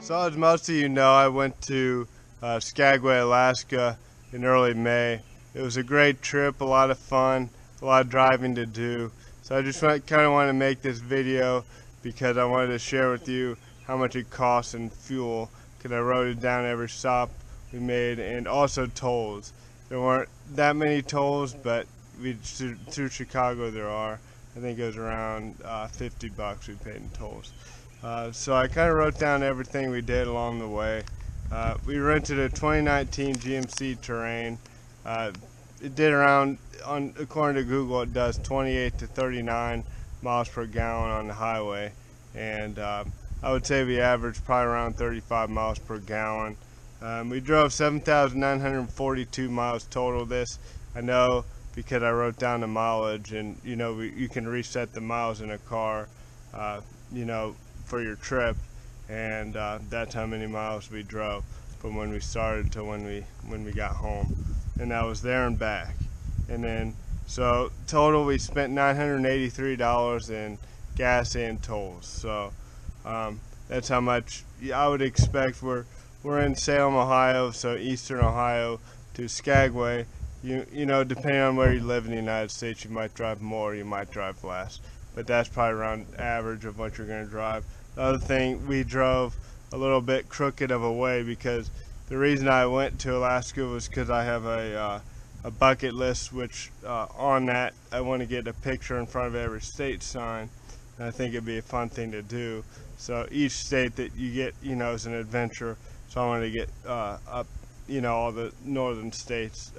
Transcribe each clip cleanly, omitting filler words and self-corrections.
So as most of you know, I went to Skagway, Alaska in early May. It was a great trip, a lot of fun, a lot of driving to do. So I just kind of wanted to make this video because I wanted to share with you how much it costs in fuel, because I wrote it down every stop we made, and also tolls. There weren't that many tolls, but through Chicago there are. I think it was around $50 we paid in tolls. So I kind of wrote down everything we did along the way. We rented a 2019 GMC Terrain. It did around, according to Google, it does 28 to 39 miles per gallon on the highway. And I would say we averaged probably around 35 miles per gallon. We drove 7,942 miles total this. I know because I wrote down the mileage, and you know, you can reset the miles in a car, you know, for your trip, and that's how many miles we drove from when we started to when we got home, and that was there and back. And then so total we spent $983 in gas and tolls. So that's how much I would expect. We're in Salem, Ohio, so eastern Ohio to Skagway. You know, depending on where you live in the United States, you might drive more, you might drive less, but that's probably around average of what you're going to drive. The other thing, we drove a little bit crooked of a way, because the reason I went to Alaska was because I have a bucket list, which on that I want to get a picture in front of every state sign, and I think it'd be a fun thing to do. So each state that you get, you know, is an adventure. So I wanted to get up, you know, all the northern states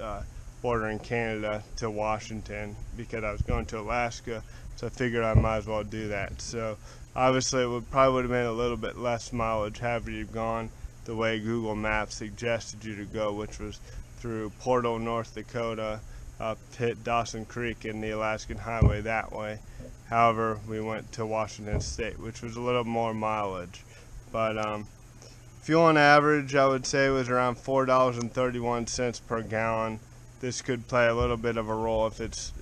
bordering Canada to Washington, because I was going to Alaska, so I figured I might as well do that. So obviously it probably would have been a little bit less mileage had you gone the way Google Maps suggested you to go, which was through Portal, North Dakota, up hit Dawson Creek and the Alaskan Highway that way. However, we went to Washington State, which was a little more mileage. But fuel on average, I would say, was around $4.31 per gallon. This could play a little bit of a role if it's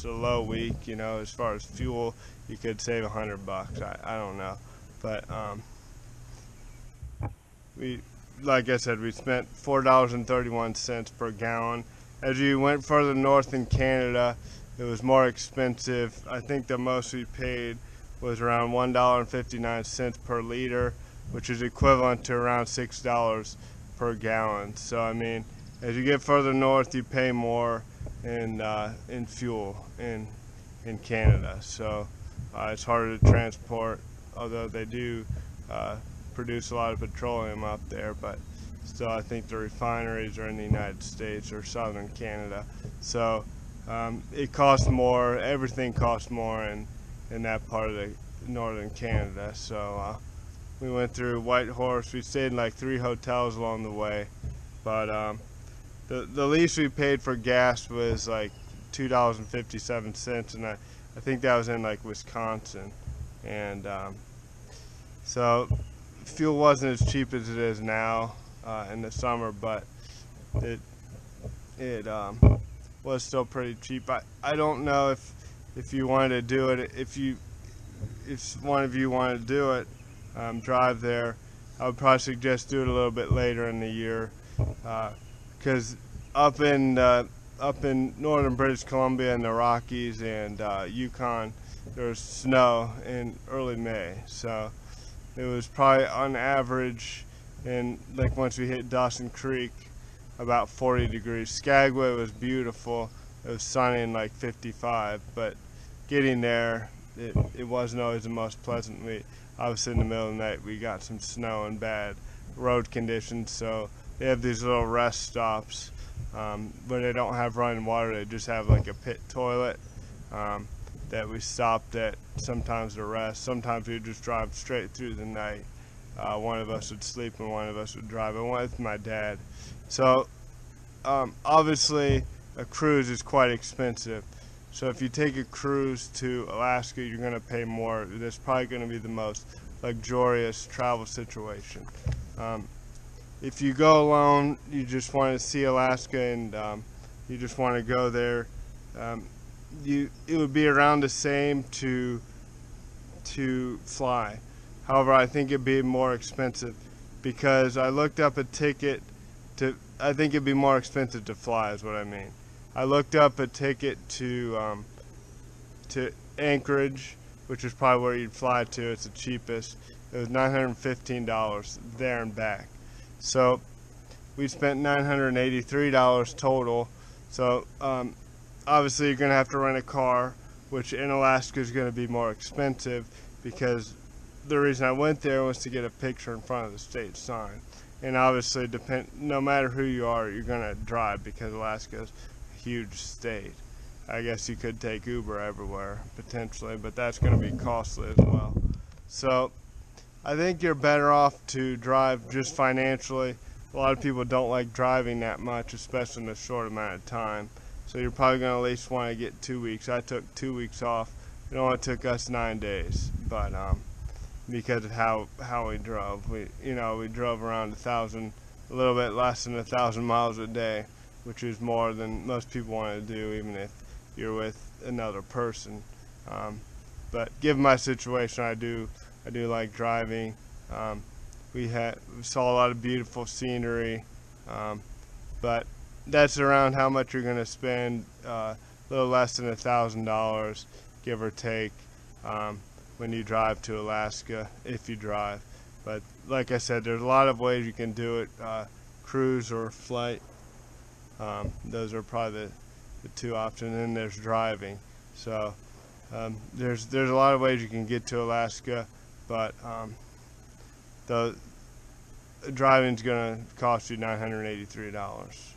a low week, you know, as far as fuel. You could save $100. I don't know, but like I said, we spent $4.31 per gallon. As you went further north in Canada, it was more expensive. I think the most we paid was around $1.59 per liter, which is equivalent to around $6 per gallon. So I mean, as you get further north, you pay more in fuel in Canada. So it's harder to transport, although they do produce a lot of petroleum up there, but still I think the refineries are in the United States or southern Canada. So it costs more, everything costs more in that part of the northern Canada. So we went through Whitehorse. We stayed in like 3 hotels along the way, but the least we paid for gas was like $2.57, and I think that was in like Wisconsin. And so fuel wasn't as cheap as it is now in the summer, but it was still pretty cheap. I don't know if you wanted to do it, if one of you wanted to do it, drive there, I would probably suggest do it a little bit later in the year, because up in northern British Columbia and the Rockies and Yukon, there was snow in early May. So it was probably on average, and like once we hit Dawson Creek, about 40 degrees. Skagway was beautiful. It was sunny and like 55, but getting there, it wasn't always the most pleasant. Obviously in the middle of the night we got some snow and bad road conditions, so they have these little rest stops where they don't have running water. They just have like a pit toilet that we stopped at sometimes to rest. Sometimes we would just drive straight through the night. One of us would sleep and one of us would drive. I went with my dad. So obviously a cruise is quite expensive. So if you take a cruise to Alaska, you're going to pay more. It's probably going to be the most luxurious travel situation. If you go alone, you just want to see Alaska and you just want to go there, it would be around the same to fly. However, I think it'd be more expensive because I looked up a ticket to, I think it'd be more expensive to fly is what I mean. I looked up a ticket to Anchorage, which is probably where you'd fly to. It's the cheapest. It was $915 there and back. So we spent $983 total. So obviously you're going to have to rent a car, which in Alaska is going to be more expensive, because the reason I went there was to get a picture in front of the state sign. And obviously, no matter who you are, you're going to drive, because Alaska's a huge state. I guess you could take Uber everywhere, potentially, but that's going to be costly as well. So I think you're better off to drive just financially. A lot of people don't like driving that much, especially in a short amount of time. So you're probably going to at least want to get 2 weeks. I took 2 weeks off. It only took us 9 days, but because of how we drove. We drove around a little bit less than 1,000 miles a day, which is more than most people want to do, even if you're with another person. But given my situation, I do like driving. We saw a lot of beautiful scenery, but that's around how much you're going to spend, a little less than $1,000, give or take, when you drive to Alaska, if you drive. But like I said, there's a lot of ways you can do it, cruise or flight. Those are probably the two options. And then there's driving. So there's a lot of ways you can get to Alaska, but the driving's going to cost you $983,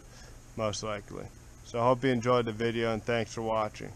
most likely. So I hope you enjoyed the video, and thanks for watching.